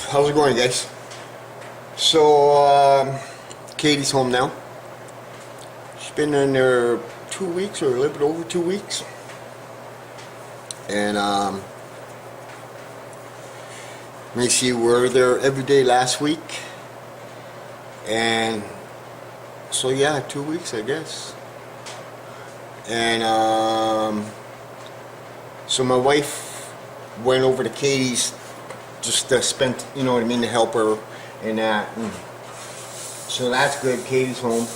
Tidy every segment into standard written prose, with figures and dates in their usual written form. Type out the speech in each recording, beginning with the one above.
how's it going, guys? So, Katie's home now. She's been in there 2 weeks or a little bit over 2 weeks. And, let me see, we were there every day last week. And, so yeah, 2 weeks, I guess. And, so my wife went over to Katie's just spent, you know what I mean, to help her in that. And so that's good. Katie's home.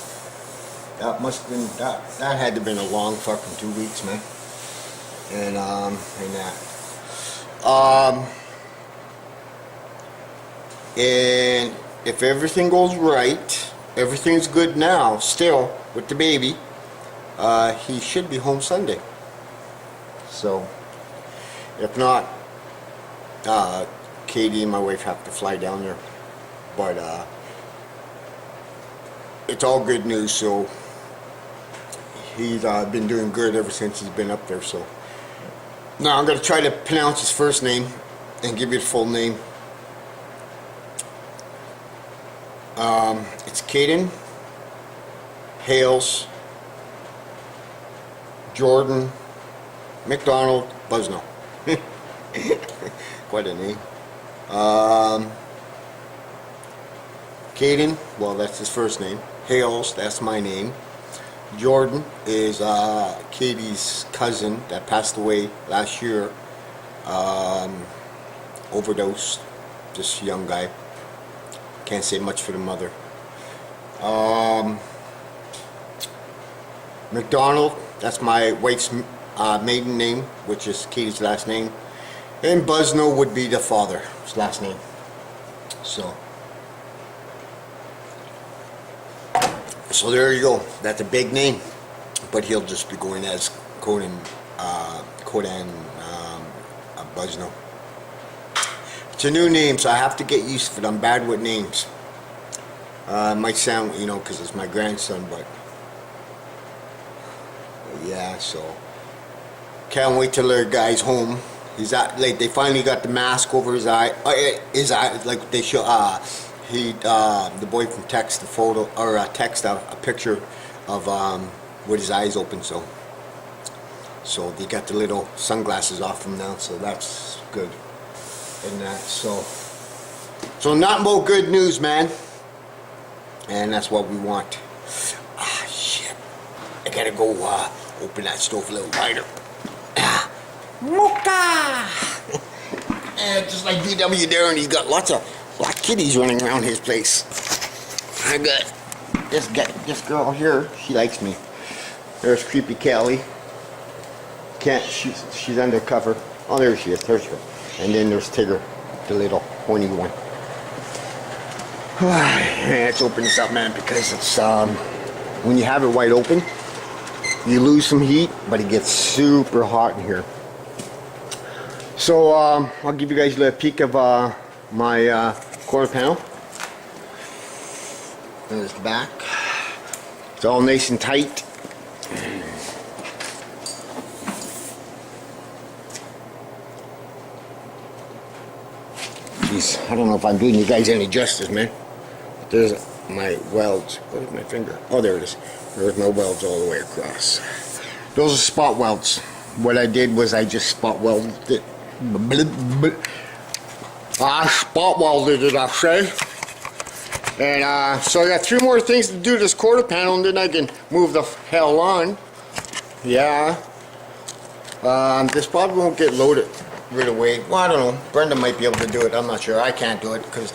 That must have been, that had to have been a long fucking 2 weeks, man. And that. And if everything goes right, everything's good now, still, with the baby, he should be home Sunday. So, if not, Katie and my wife have to fly down there, but it's all good news. So he's been doing good ever since he's been up there. So now I'm gonna try to pronounce his first name and give you the full name. It's Caden Hales Jordan McDonald Busno. Quite a name. Caden, well, that's his first name. Hales, that's my name. Jordan is Katie's cousin that passed away last year. Overdosed. Just a young guy. Can't say much for the mother. McDonald, that's my wife's maiden name, which is Katie's last name. And Busno would be the father's last name. So there you go. That's a big name, but he'll just be going as Kodan Busno. It's a new name, so I have to get used to it. I'm bad with names. It might sound, you know, because it's my grandson, but yeah. So can't wait till the guy's home. He's at, like, they finally got the mask over his eye. Like they show. The boy from text a photo or text a picture of with his eyes open. So they got the little sunglasses off him now. So that's good. And that so nothing but good news, man. And that's what we want. Ah, shit! I gotta go open that stove a little wider. Mocha! And just like DW there, and he's got lots of kitties running around his place. I got this girl here. She likes me. There's Creepy Kelly. She's undercover. Oh, there she is. There's her. And then there's Tigger, the little horny one. Let's open this up, man, because it's when you have it wide open, you lose some heat, but it gets super hot in here. So I'll give you guys a little peek of my quarter panel. There's the back. It's all nice and tight. Jeez, I don't know if I'm doing you guys any justice, man. There's my welds. Where's my finger? Oh, there it is. There's my welds all the way across. Those are spot welds. What I did was I just spot welded it. Spot welded it, I'll say. And so I got 3 more things to do to this quarter panel, and then I can move the hell on. Yeah. This probably won't get loaded right away. Well, I don't know. Brenda might be able to do it. I'm not sure. I can't do it because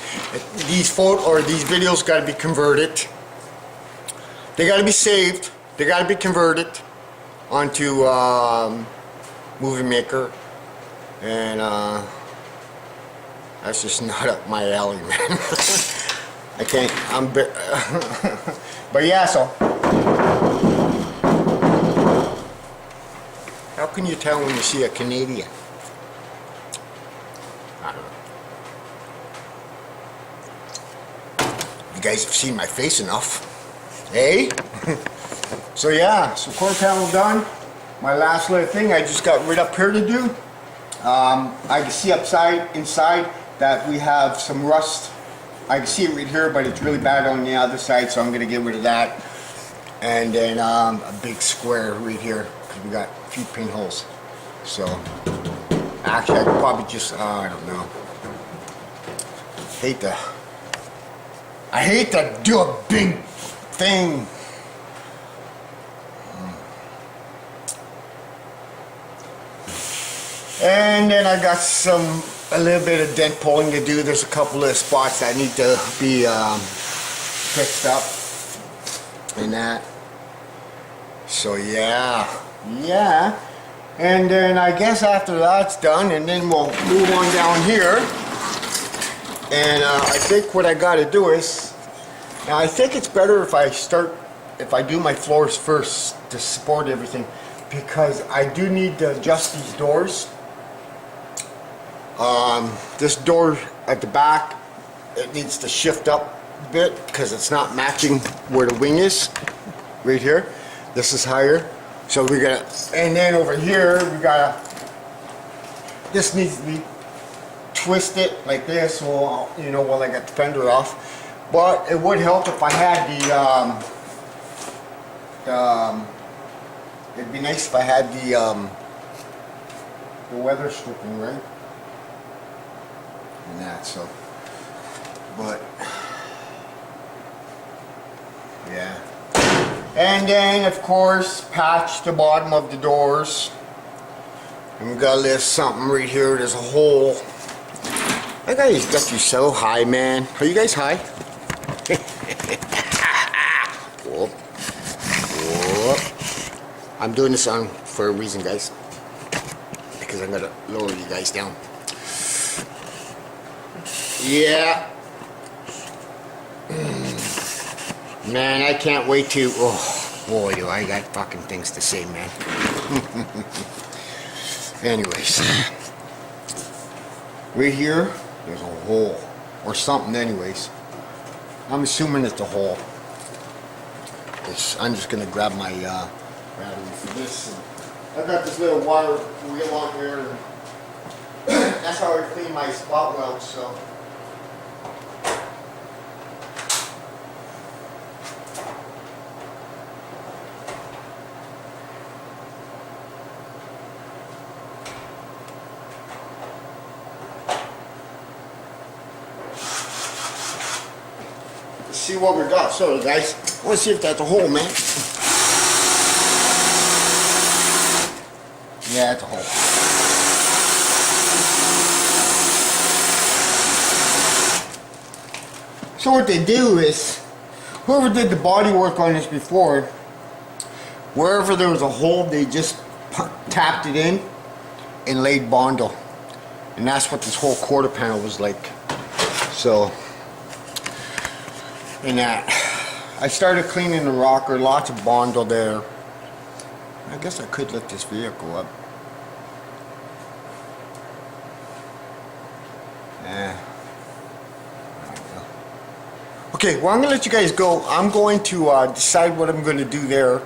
these videos got to be converted. They got to be saved. They got to be converted onto Movie Maker. And that's just not up my alley, man. I can't, but yeah, so how can you tell when you see a Canadian? I don't know. You guys have seen my face enough, eh? So yeah, so quarter panel done. My last little thing I just got right up here to do. I can see inside that we have some rust. I can see it right here, but it's really bad on the other side, so I'm gonna get rid of that. And then a big square right here, because we got a few pinholes. So, actually I could probably just, I don't know. I hate to do a big thing. And then I got a little bit of dent pulling to do. There's a couple of spots that need to be fixed up and that. So yeah. And then I guess after that's done, and then we'll move on down here. And I think what I got to do is, now I think it's better if I do my floors first to support everything, because I do need to adjust these doors. This door at the back, it needs to shift up a bit because it's not matching where the wing is, right here. This is higher, so we gotta, and then over here we gotta, this needs to be twisted like this, so you know, while I got the fender off. But it would help if I had it'd be nice if I had the weather stripping, right? And that, so, but yeah. And then of course patch the bottom of the doors, and we got a little something right here. There's a hole. That guy got you so high, man. Are you guys high? Whoop. Whoop. I'm doing this for a reason, guys, because I'm gonna lower you guys down. Yeah. Man, I can't wait to, oh boy, do I got fucking things to say, man. Anyways, right here, there's a hole, or something anyways. I'm assuming it's a hole. I'm just gonna grab my battery for this. And I've got this little water wheel on here, and that's how I clean my spot welds, so. See what we got. So guys, let's see if that's a hole, man. Yeah, it's a hole. So what they do is, whoever did the body work on this before, wherever there was a hole, they just tapped it in and laid Bondo. And that's what this whole quarter panel was like. So, and that, I started cleaning the rocker, lots of Bondo there. I guess I could lift this vehicle up. Okay, well, I'm gonna let you guys go. I'm going to decide what I'm gonna do there.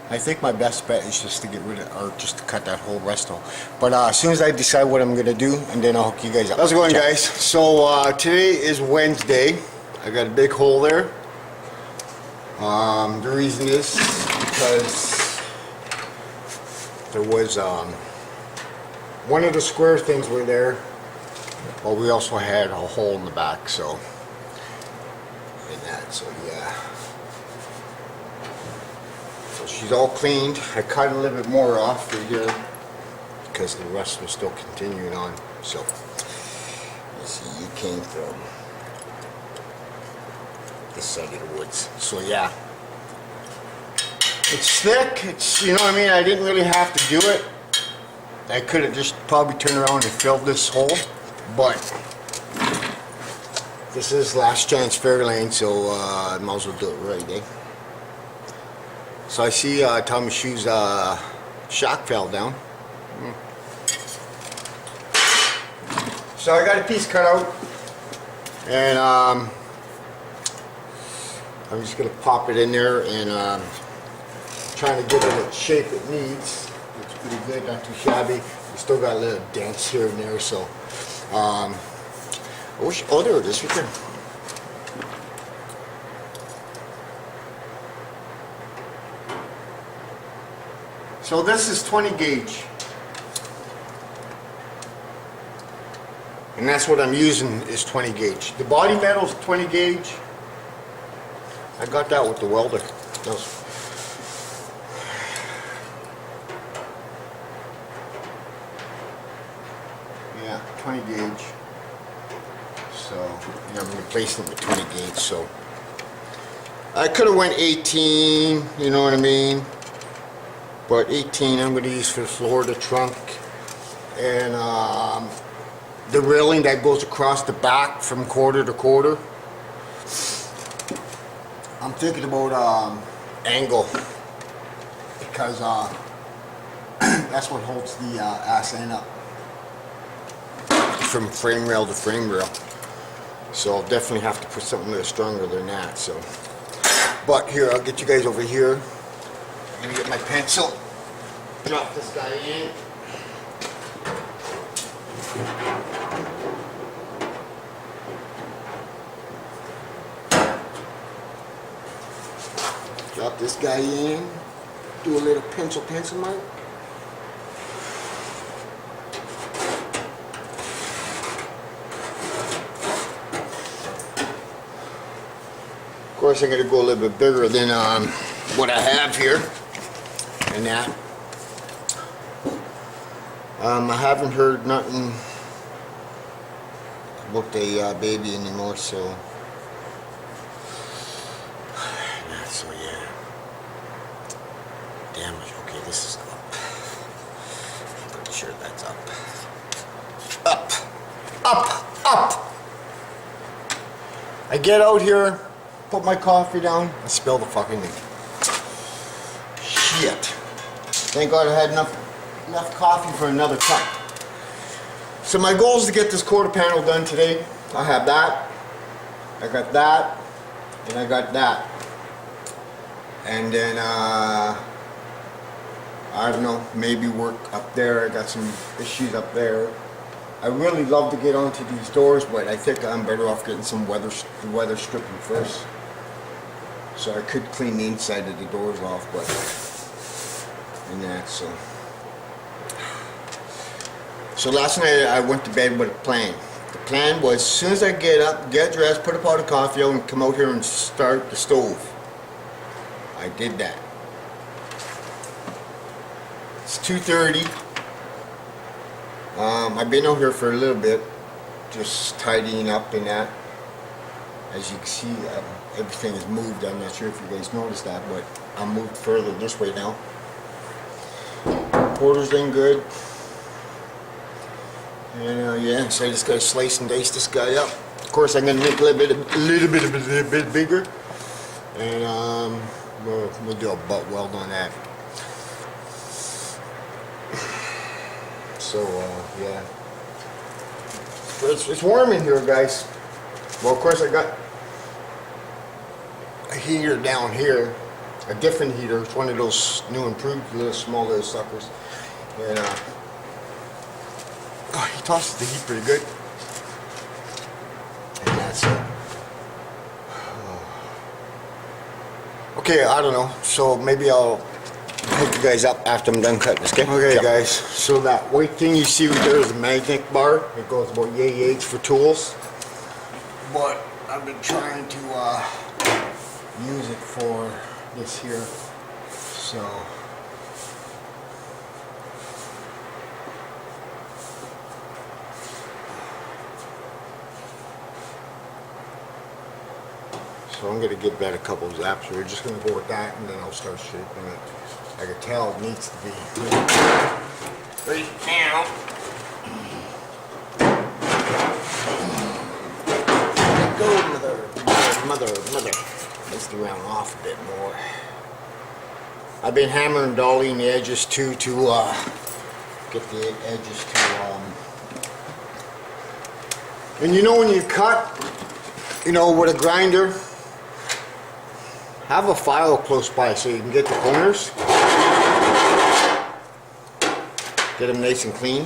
I think my best bet is just to get rid of, or just to cut that whole rest off. But as soon as I decide what I'm gonna do, and then I'll hook you guys up. How's it going, guys? So today is Wednesday. I got a big hole there. The reason is because there was one of the square things were there, but we also had a hole in the back, so and that, so yeah. So she's all cleaned. I cut a little bit more off right here because the rust was still continuing on. So let's see, you came from this side of the woods. So yeah, it's thick. It's, you know what I mean, I didn't really have to do it. I could have just probably turned around and filled this hole, but this is last chance Fairlane, so I might as well do it right, eh? So I see Tommy Shoe's shock fell down. So I got a piece cut out, and I'm just going to pop it in there and trying to give it the shape it needs. Looks pretty good, not too shabby. We still got little dents here and there, so I wish, oh, there it is right there. So this is 20 gauge. And that's what I'm using is 20 gauge. The body metal is 20 gauge. I got that with the welder. Yeah, 20 gauge. So, yeah, I'm replacing it with 20 gauge. So, I could have went 18, you know what I mean? But 18 I'm going to use for the floor, the trunk, and the railing that goes across the back from quarter to quarter. I'm thinking about angle, because that's what holds the ass end up from frame rail to frame rail. So I'll definitely have to put something a little stronger than that. So, but here, I'll get you guys over here. I'm gonna get my pencil, drop this guy in. Drop this guy in, do a little pencil mark. Of course, I'm going to go a little bit bigger than what I have here, and that. I haven't heard nothing about the baby anymore, so yeah. Damn it. Okay, this is up. I'm pretty sure that's up. Up. I get out here, put my coffee down, and spill the fucking thing. Shit. Thank God I had enough coffee for another cup. So my goal is to get this quarter panel done today. I have that, I got that, and I got that. And then, I don't know, maybe work up there. I got some issues up there. I really love to get onto these doors, but I think I'm better off getting some weather stripping first. So I could clean the inside of the doors off, but, and that, so. So last night I went to bed with a plan. The plan was, as soon as I get up, get dressed, put a pot of coffee out, and come out here and start the stove. I did that. It's 2:30. I've been out here for a little bit, just tidying up and that. As you can see, everything is moved. I'm not sure if you guys noticed that, but I'm moved further this way now. Quarters in good. And yeah, so I just gotta slice and dice this guy up. Of course, I'm gonna make a little bit bigger, and we'll do a butt weld on that. So yeah, it's warm in here, guys. Well, of course, I got a heater down here, a different heater. It's one of those new improved little small little suckers, and he tosses the heat pretty good. And that's it. Okay, I don't know. So maybe I'll hook you guys up after I'm done cutting this. Okay, guys. So that white thing you see right there is a magnetic bar. It goes about yay for tools. But I've been trying to use it for this here. So. So I'm going to give that a couple of zaps. We're just going to go with that, and then I'll start shaping it. I can tell it needs to be right now. Go, mother. Let's do round off a bit more. I've been hammering dollying the edges too, to get the edges to and you know when you cut, you know, with a grinder, have a file close by so you can get the corners, get them nice and clean.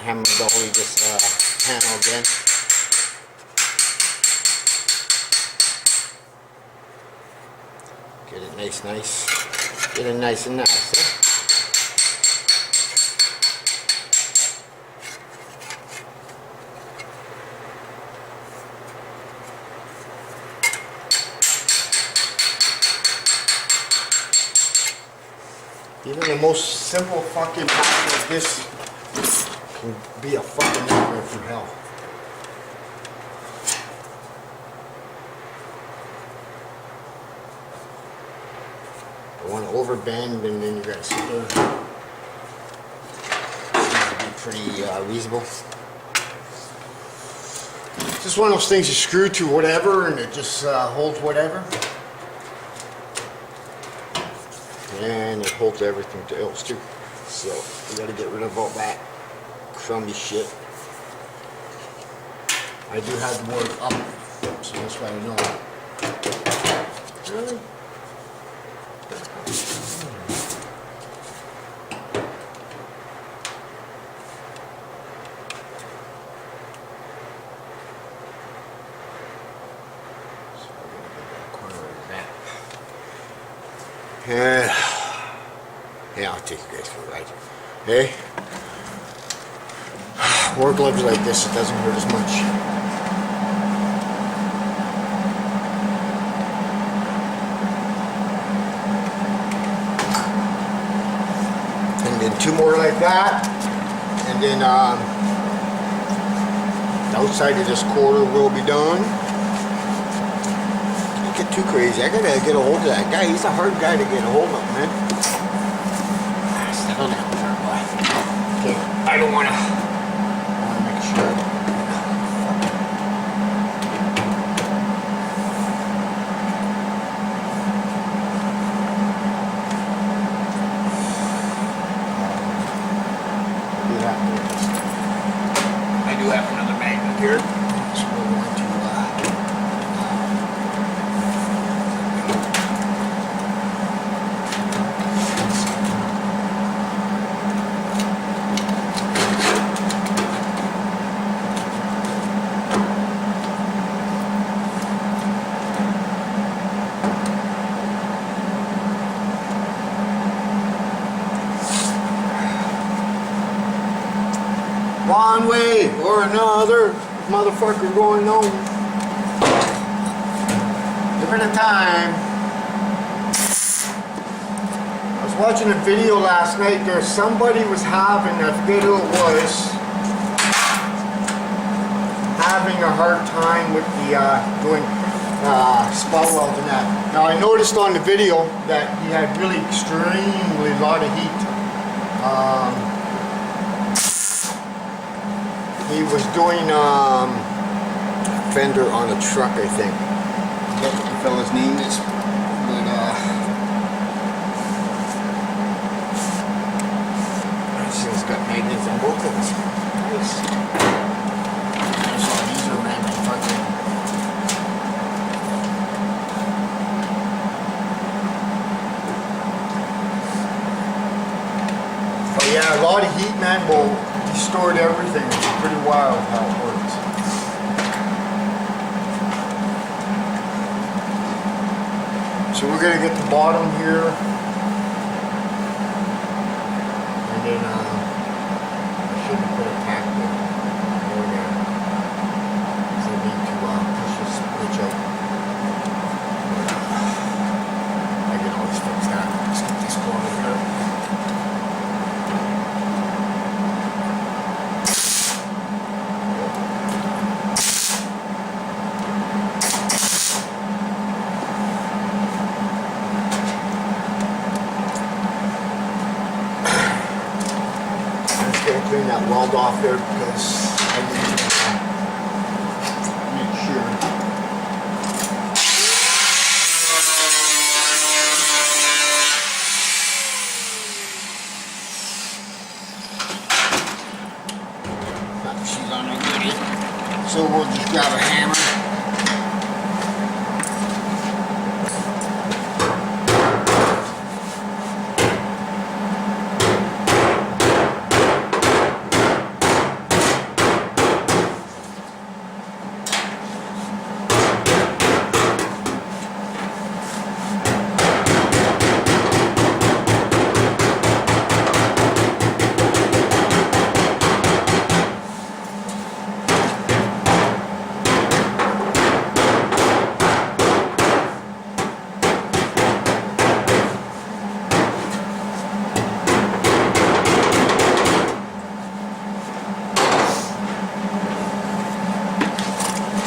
hammer dolly this panel again. Get it nice. Get it nice and nice. Eh? Even the most simple fucking pack like this can be a fucking nightmare from hell. I want to overbend and then you gotta sit there. Seems to be pretty reasonable. Just one of those things you screw to whatever and it just holds whatever. And it holds everything else too. So we gotta get rid of all that crummy shit. I do have more up, so that's why I know. Really? Yeah, I'll take you guys for a ride. Hey? Work gloves like this, it doesn't hurt as much. And then 2 more like that. And then the outside of this quarter will be done. Don't get too crazy. I gotta get a hold of that guy. He's a hard guy to get a hold of, man. Okay, I don't want to make sure. I do have another magnet here. So we're going to one way or another, motherfucker going home. Give it a time. I was watching a video last night. There somebody was having, I forget who it was, having a hard time with the doing spot welding that. Now I noticed on the video that he had really extremely lot of heat. He was doing fender on a truck, I think. I forget what the fella's name is, but it's got magnets on both of us. Nice. That's all these are random fucking. But yeah, a lot of heat, man. Well, he stored everything. It's pretty wild how it works. So we're gonna get the bottom here, and then I shouldn't put a tack there. So I need to push this switch out. I can always fix that. Let's get this corner here. Clean that weld off there because I need to make sure. She's on a goodie. So we'll just grab a hammer.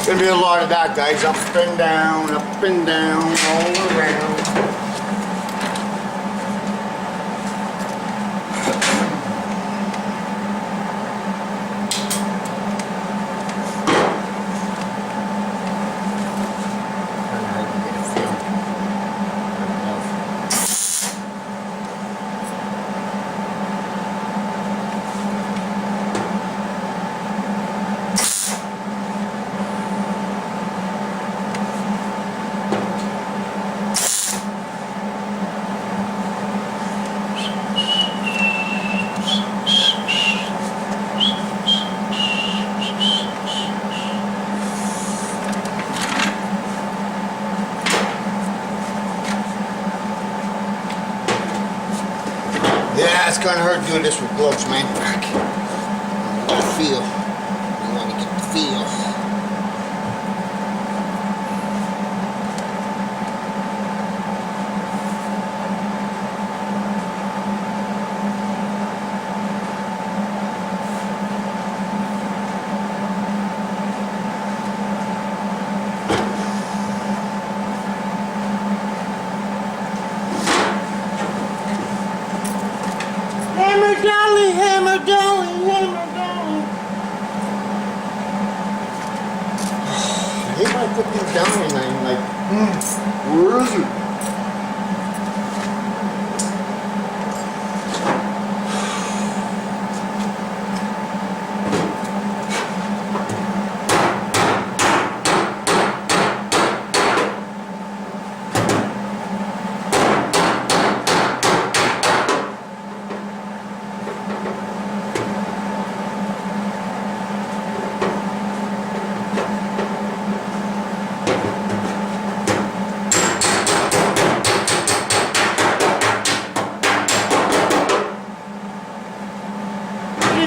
Gonna be a lot of that, guys. Up and down, all around. Yeah, it's kind of hard doing this with gloves, man. I want to feel. I want to get the feel. Hammer dolly, hammer dolly, hammer dolly. I hate when I put things down and I'm like, where is it?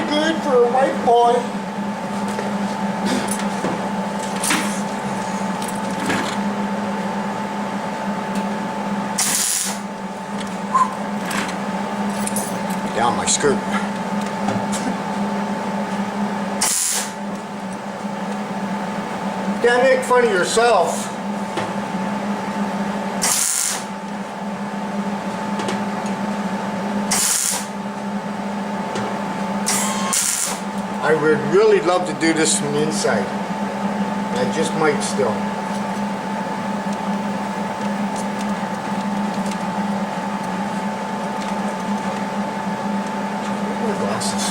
Good for a white boy. Down my skirt. Can't make fun of yourself. I would really love to do this from the inside. I just might still. My glasses.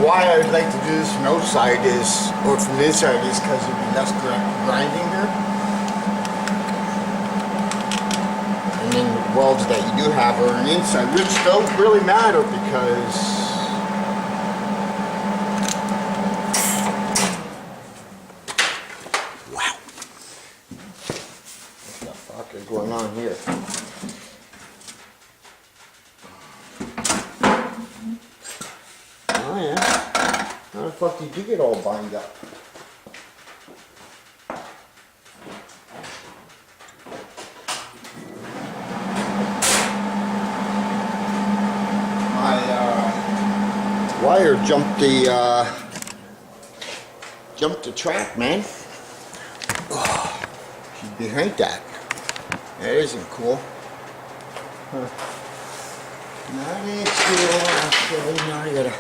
Why I would like to do this from outside is, or from the inside, is because there'd be less grinding here. And then the welds that you do have are on the inside, which don't really matter because wow. What the fuck is going on here? Oh yeah. How the fuck did you get all bind up? My wire jumped the track, man. Oh, she's behind that. That isn't cool. Huh. Not as cool. Okay, now I gotta.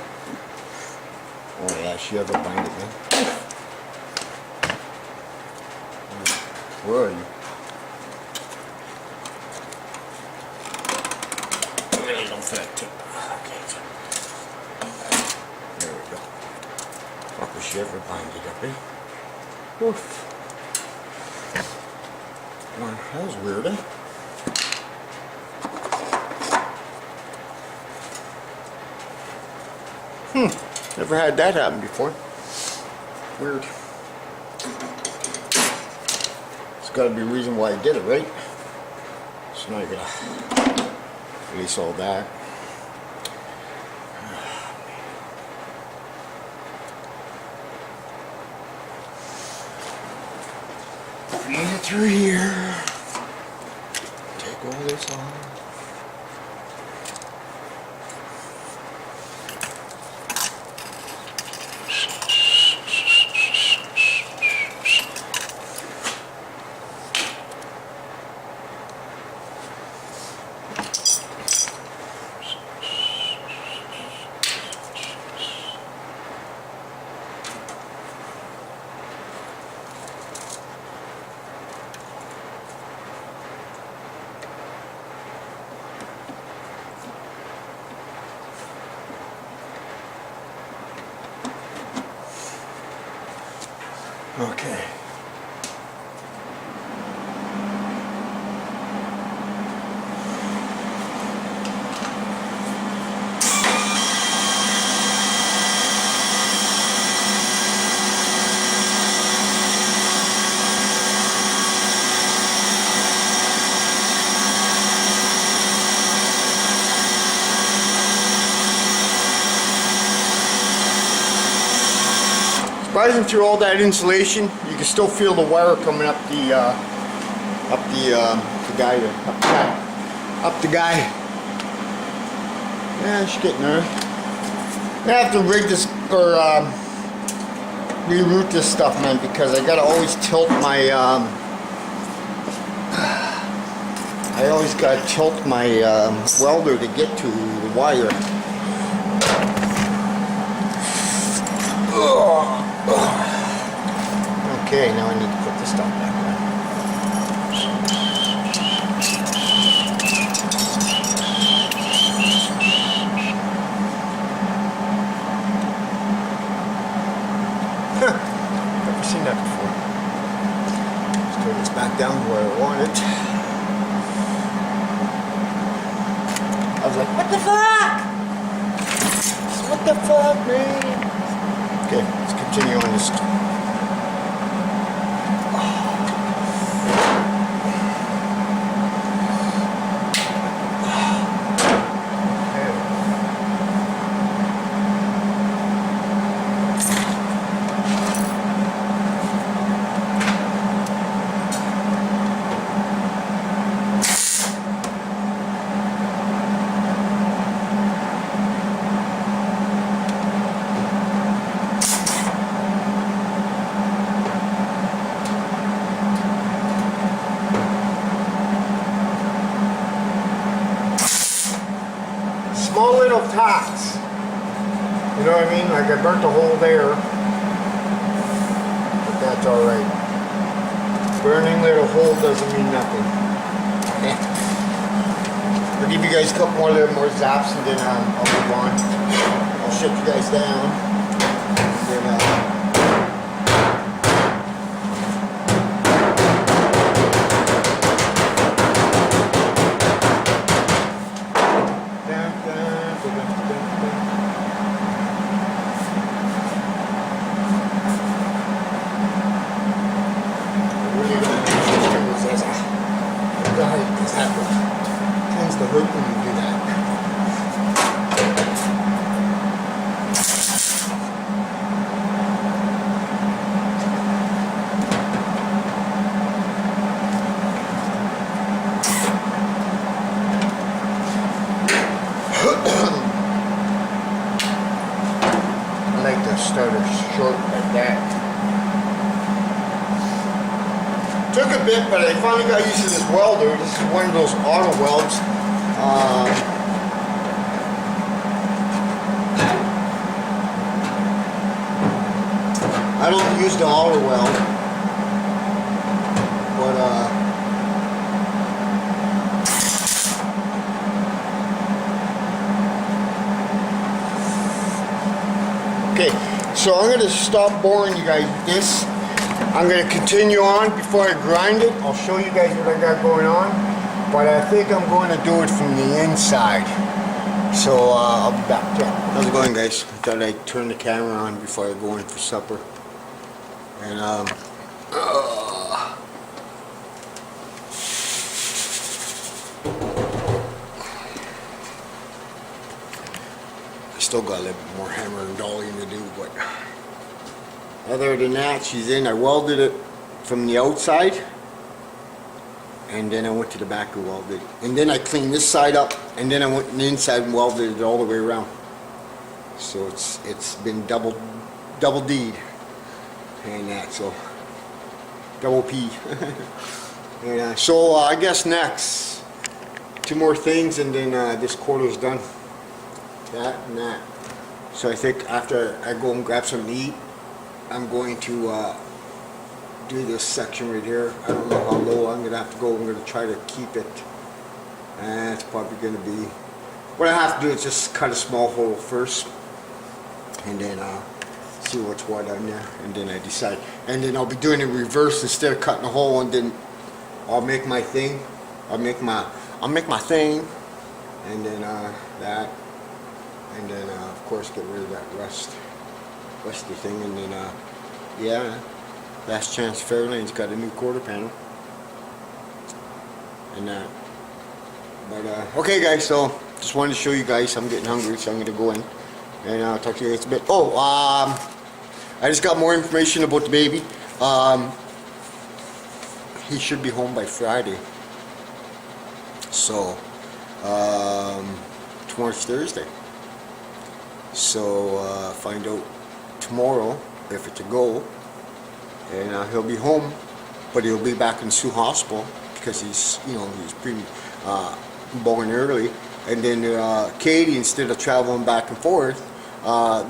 Oh yeah, she ever bind it, man. Where are you? for that tip. Okay. There we go. Fuck, we should ever bind it up, eh? Oof. Well, that was weird, eh? Never had that happen before. Weird. There's got to be a reason why I did it, right? So now I gotta release all that. Feed it through here. Take all this off. Okay. Surprising through all that insulation, you can still feel the wire coming up the guy. Yeah, she's getting there. I have to rig this or reroute this stuff, man, because I gotta always tilt my welder to get to the wire. Okay, now I need to put this stuff back on. Never seen that before. Let's turn this back down to where I want it. I was like, what the fuck? What the fuck, man? Okay, let's continue on this. Small little tacks. You know what I mean? Like I burnt a hole there. But that's alright. Burning little hole doesn't mean nothing. I'll give you guys a couple more zaps and then I'll move on. I'll shut you guys down. And then, tends to hurt when you do that. I like to start it short like that. Took a bit, but I finally got used to this welder. This is one of those auto welds. I don't use the auto weld, but I Okay, so I'm gonna stop boring you guys with this. I'm gonna continue on before I grind it. I'll show you guys what I got going on, but I think I'm going to do it from the inside. So I'll be back. Yeah. How's it going, guys? I thought I'd turn the camera on before I go in for supper. And I still got a little bit more hammer and dollying to do, but other than that, she's in. I welded it from the outside, and then I went to the back and welded it. And then I cleaned this side up, and then I went in the inside and welded it all the way around. So it's been double D'd and that, so double P. And so I guess next 2 more things, and then this quarter's done. That and that. So I think after I go and grab something to eat, I'm going to do this section right here. I don't know how low I'm gonna have to go. I'm gonna try to keep it, and it's probably gonna be, what I have to do is just cut a small hole first, and then see what's what on there, and then I decide. And then I'll be doing it reverse instead of cutting a hole, and then I'll make my thing. I'll make my thing, and then that, and then of course get rid of that rusty thing, and then yeah, Last Chance Fairlane's got a new quarter panel, and that. But okay, guys, so just wanted to show you guys. I'm getting hungry, so I'm gonna go in, and I'll talk to you guys a bit. Oh, I just got more information about the baby. He should be home by Friday. So tomorrow's Thursday. So find out tomorrow if it's a go, and he'll be home, but he'll be back in Sioux Hospital because he's pretty born early. And then Katie, instead of traveling back and forth,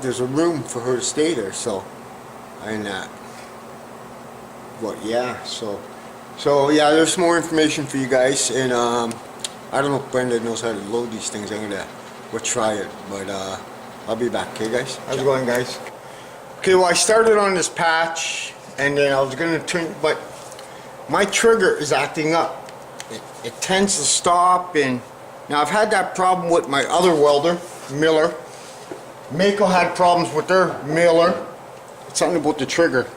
there's a room for her to stay there. So, and but yeah, so yeah, there's some more information for you guys, and I don't know if Brenda knows how to load these things. We'll try it, but I'll be back. Okay, guys? How's it going, guys? Okay, well, I started on this patch, and then I was going to turn, but my trigger is acting up. It tends to stop, and now I've had that problem with my other welder, Miller. Mako had problems with their Miller. It's something about the trigger.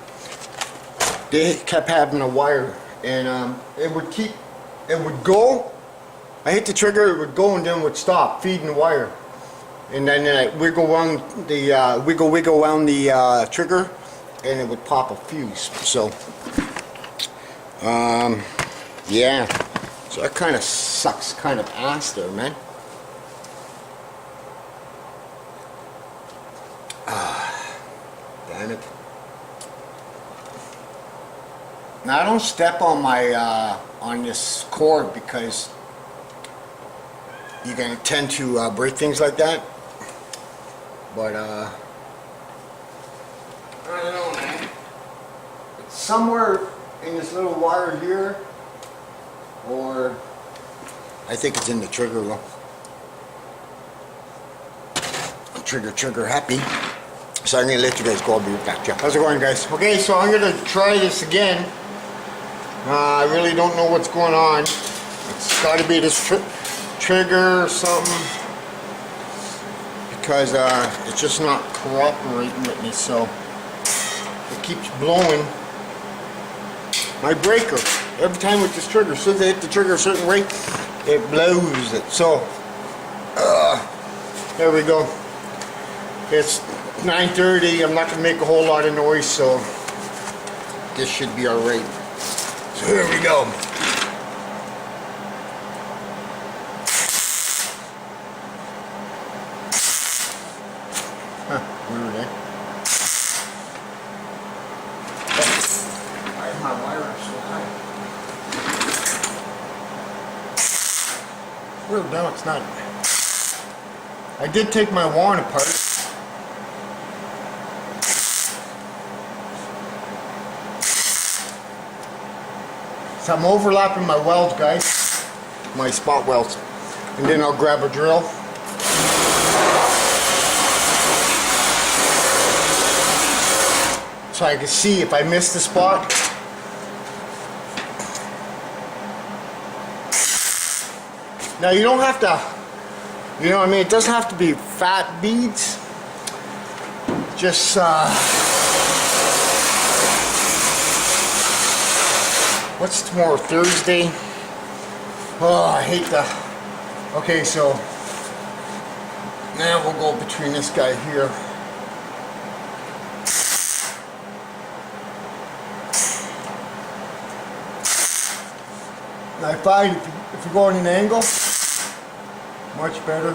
They kept having a wire, and it would go. I hit the trigger, it would go, and then it would stop feeding the wire. And then I wiggle around the trigger, and it would pop a fuse. So yeah, so that kind of sucks, kind of ass there, man. Damn it. Now I don't step on my on this cord because you're gonna tend to break things like that. But I don't know, man. It's somewhere in this little wire here, or I think it's in the trigger though. Trigger happy. So I'm gonna let you guys go. I'll be right back. How's it going, guys? Okay, so I'm gonna try this again. I really don't know what's going on. It's got to be this trigger or something, because it's just not cooperating with me. So it keeps blowing my breaker every time with this trigger. As soon as I hit the trigger a certain rate, it blows it. So there we go. It's 9:30. I'm not gonna make a whole lot of noise, so this should be all right. So here we go. Weird, eh? Why is my wire up so high? Well, no, it's not. I did take my wand apart. So I'm overlapping my welds, guys, my spot welds, and then I'll grab a drill. so I can see if I miss the spot. Now you don't have to, you know what I mean, it doesn't have to be fat beads. Just what's tomorrow, Thursday? Oh, I hate the, okay, so now we'll go between this guy here. Now I find if you go on an angle, much better.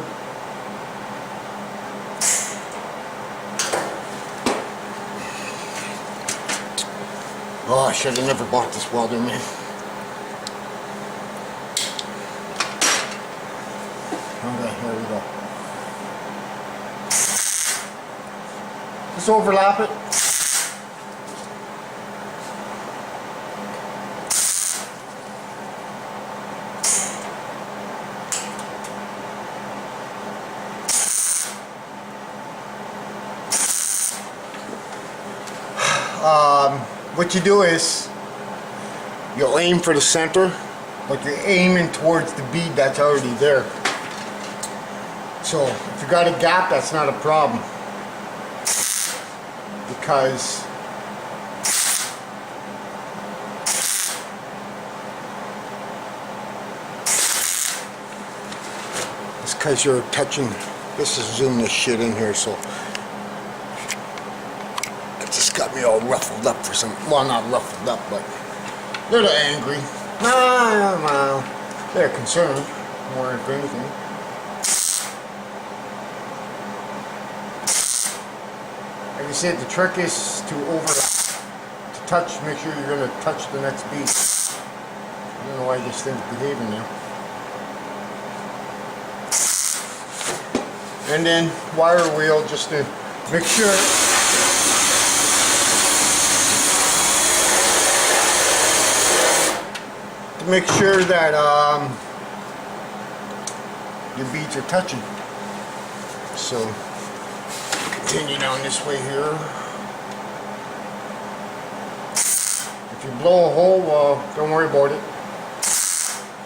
Oh, I should have never bought this welder, man. Okay, here we go. Just overlap it. What you do is you'll aim for the center, but you're aiming towards the bead that's already there. So if you got a gap, that's not a problem, because it's because you're touching. This is zoom this shit in here, so got me all ruffled up for some, well, not ruffled up, but a little angry. No, they're concerned more than anything. Like I said, the trick is to overlap, to touch, make sure you're going to touch the next bead. I don't know why this thing's behaving now. And then wire wheel just to make sure that your beads are touching. So continue down this way here. If you blow a hole, well, don't worry about it.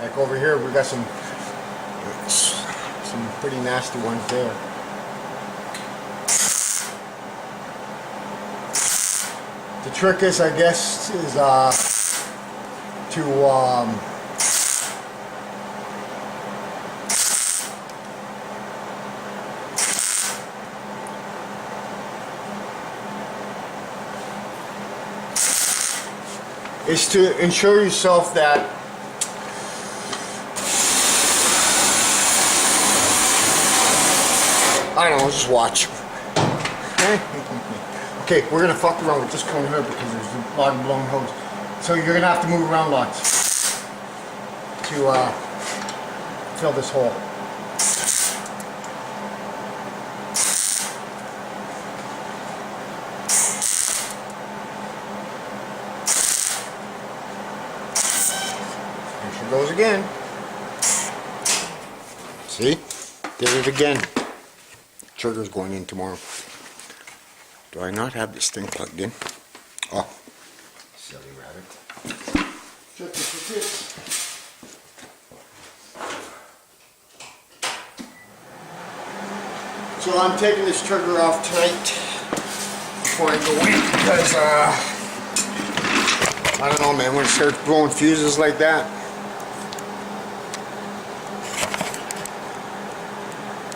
Like over here, we got some pretty nasty ones there. The trick is, I guess, is to ensure yourself that I don't know, just watch. Okay, we're gonna fuck around with this corner here because there's a lot of blown holes. So you're gonna have to move around lots to fill this hole. There she goes again. See? Did it again. Trigger's going in tomorrow. Do I not have this thing plugged in? Oh. Silly rabbit. Check this with this. So I'm taking this trigger off tonight before I go in because I don't know, man, when it starts blowing fuses like that,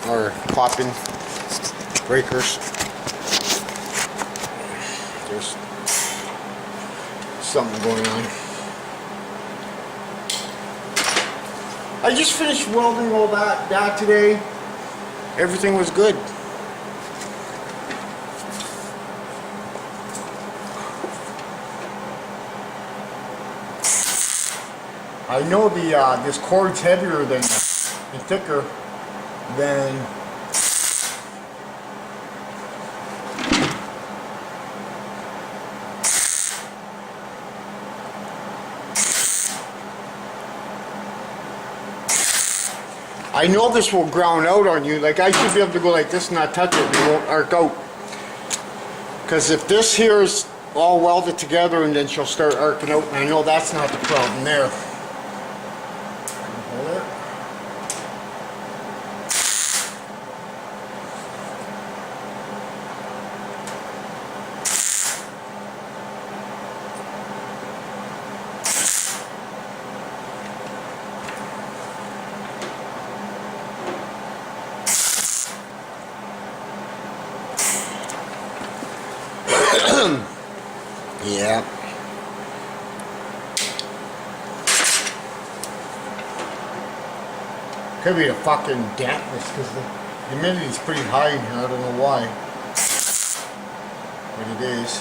or popping breakers, there's something going on. I just finished welding all that today. Everything was good. I know this cord's heavier than and thicker than I know this will ground out on you. Like, I should be able to go like this and not touch it and it won't arc out. Because if this here is all welded together, and then she'll start arcing out, and I know that's not the problem there. Hold it. Yeah. Could be the fucking dampness because the humidity's pretty high in here. I don't know why. But it is.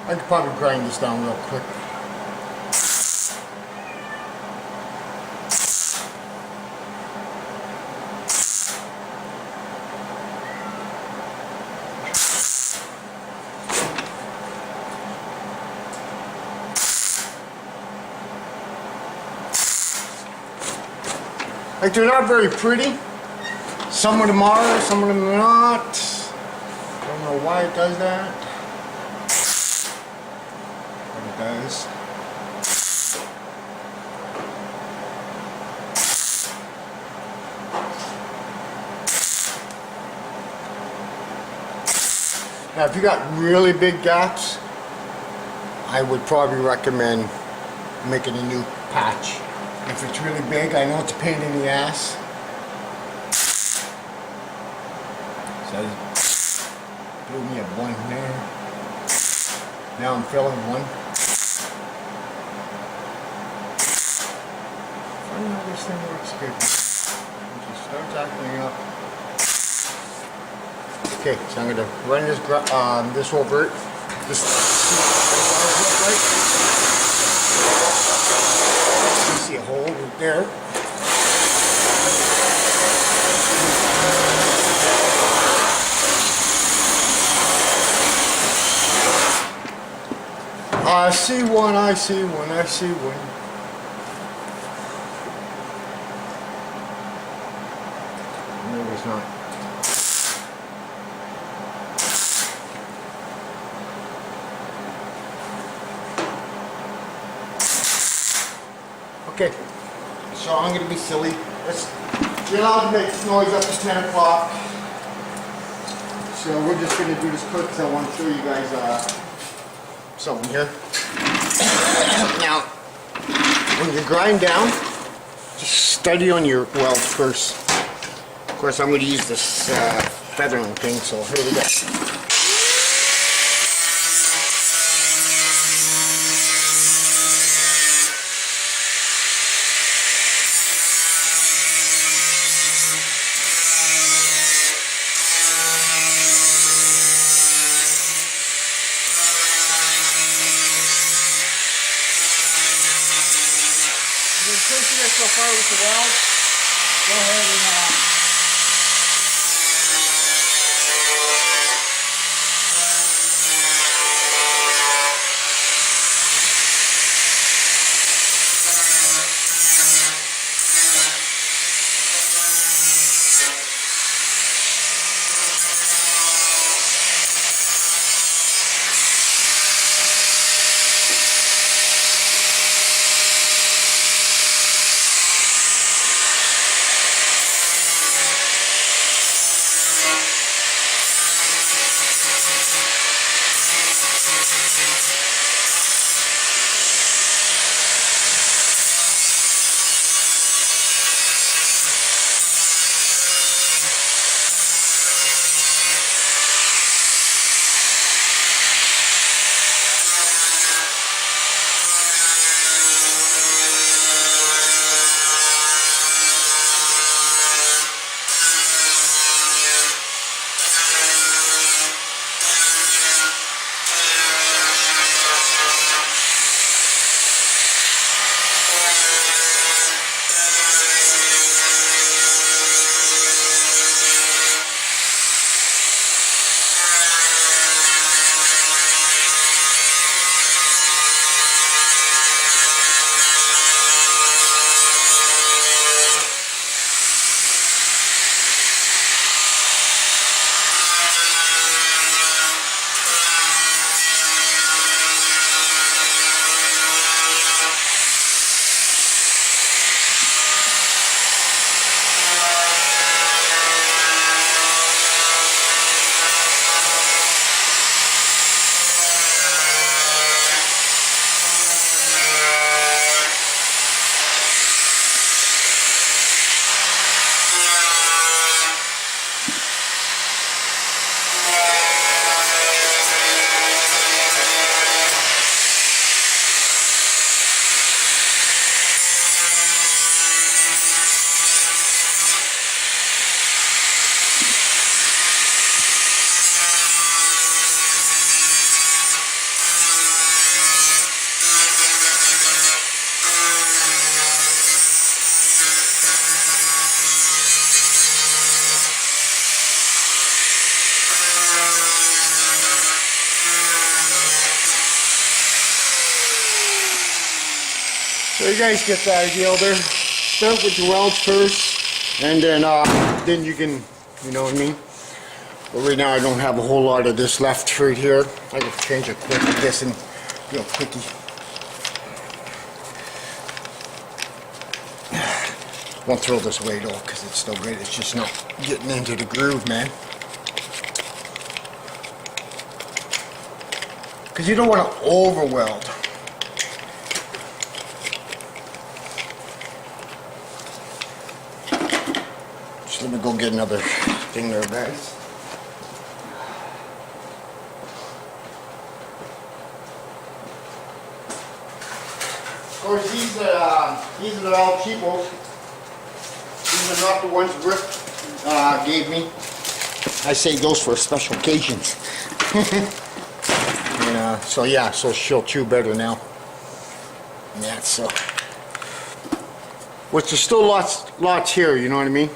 I could probably grind this down real quick. Like, they're not very pretty. Some of them are, some of them are not. I don't know why it does that. But it does. Now, if you got really big gaps, I would probably recommend making a new patch. If it's really big, I know it's a pain in the ass. So, blew me up one there. Now I'm filling one. Funny how this thing works good. It just starts acting up. Okay, so I'm gonna run this over it. This right. You see a hole right there. I see one, I see one, I see one. Maybe it's not. Okay, so I'm going to be silly. You're allowed to make noise up to 10 o'clock. So we're just going to do this quick because I want to show you guys something here. Now, when you grind down, just study on your welds first. Of course, I'm going to use this feathering thing, so here we go. Since you get so far with the weld, go ahead and So you guys get the idea there. Start with your welds first, and then you can, you know what I mean? But right now I don't have a whole lot of this left right here. I can change it quick, I guess, and real quickie. Won't throw this away though, because it's still great. It's just not getting into the groove, man. Because you don't want to over weld. Just let me go get another thing there, guys. Of course, these are all cheapos. These are not the ones Rick gave me. I say those for special occasions. And, so yeah, so she'll chew better now. Yeah, so. Which there's still lots here, you know what I mean?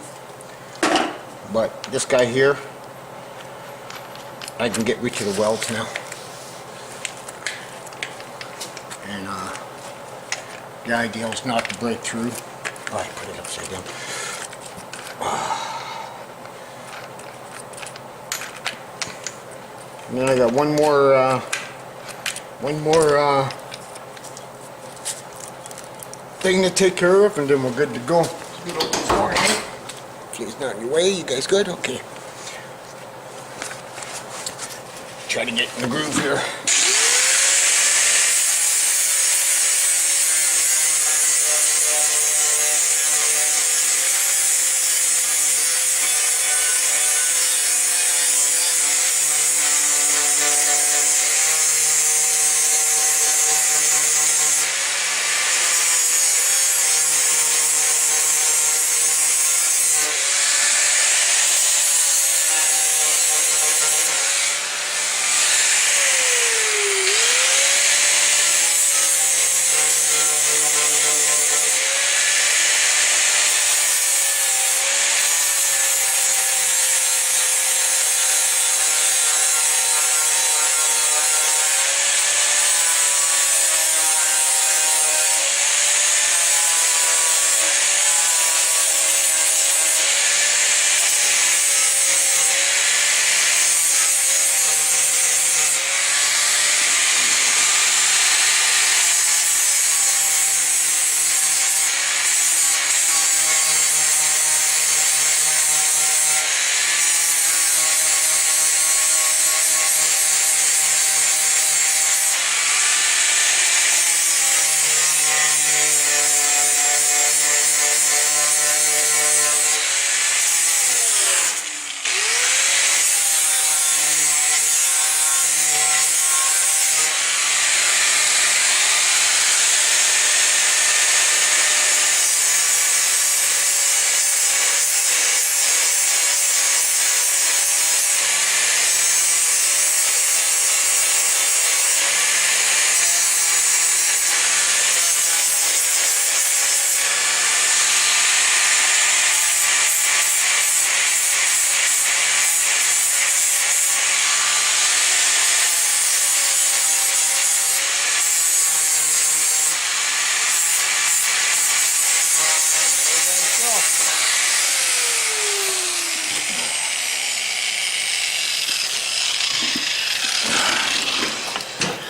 But this guy here, I can get rid of the welds now. And the idea is not to break through. Oh, I put it upside down. And then I got one more thing to take care of, and then we're good to go. She's not in your way. You guys good? Okay. Try to get in the groove here.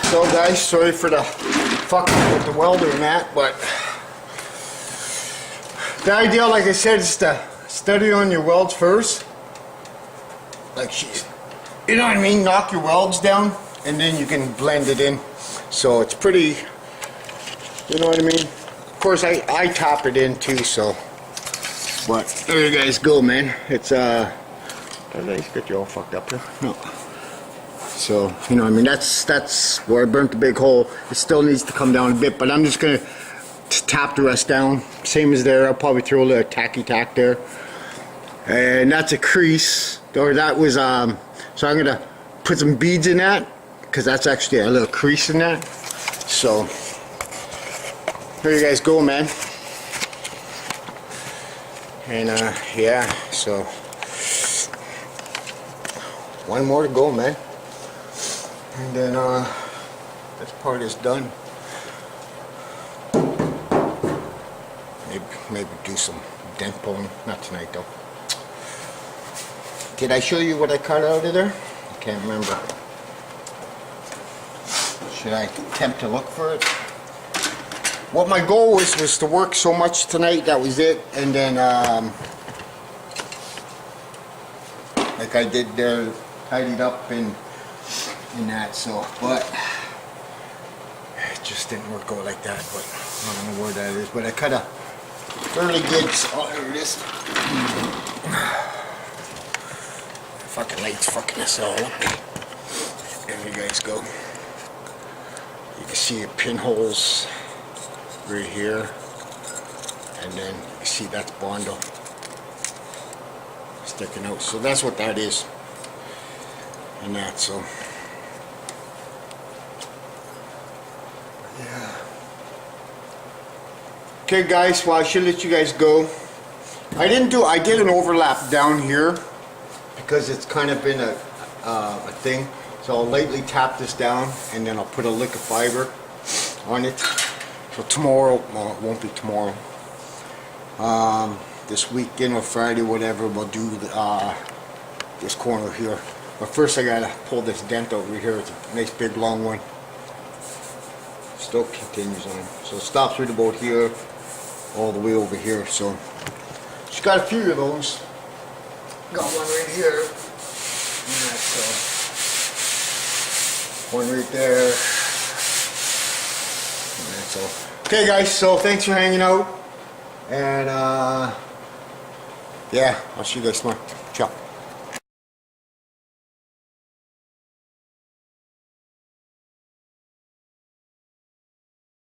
So guys, sorry for the fucking with the welder and that, but the idea, like I said, is to study on your welds first. Like she's, you know what I mean? Knock your welds down, and then you can blend it in. So it's pretty, you know what I mean? Of course, I top it in too, so. But there you guys go, man. It's did I get you all fucked up here? No. So, you know, I mean, that's where I burnt the big hole. It still needs to come down a bit, but I'm just gonna tap the rest down. Same as there. I'll probably throw a little tacky tack there. And that's a crease, or that was so I'm gonna put some beads in that, because that's actually a little crease in that. So there you guys go, man. And yeah, so one more to go, man. And then this part is done. maybe do some dent pulling. Not tonight though. Did I show you what I cut out of there? I can't remember. Should I attempt to look for it? What my goal was to work so much tonight, that was it, and then like I did there, tidied up and that, so, but it just didn't work out like that, but I don't know where that is, but I cut a fairly good, oh, there it is. Fucking light's fucking us all up. There you guys go. You can see the pinholes right here, and then you see that's Bondo sticking out, so that's what that is, and that, so yeah. Okay guys, well I should let you guys go. I did an overlap down here because it's kind of been a thing, so I'll lightly tap this down and then I'll put a lick of fiber on it. So tomorrow, well, it won't be tomorrow. This weekend or Friday, whatever, we'll do this corner here. But first, I gotta pull this dent over here. It's a nice big long one. Still continues on. So it stops right about here, all the way over here. So she's got a few of those. Got one right here. And that's one right there. And that's all. Okay guys, so thanks for hanging out, and yeah, I'll see you guys tomorrow. Ciao.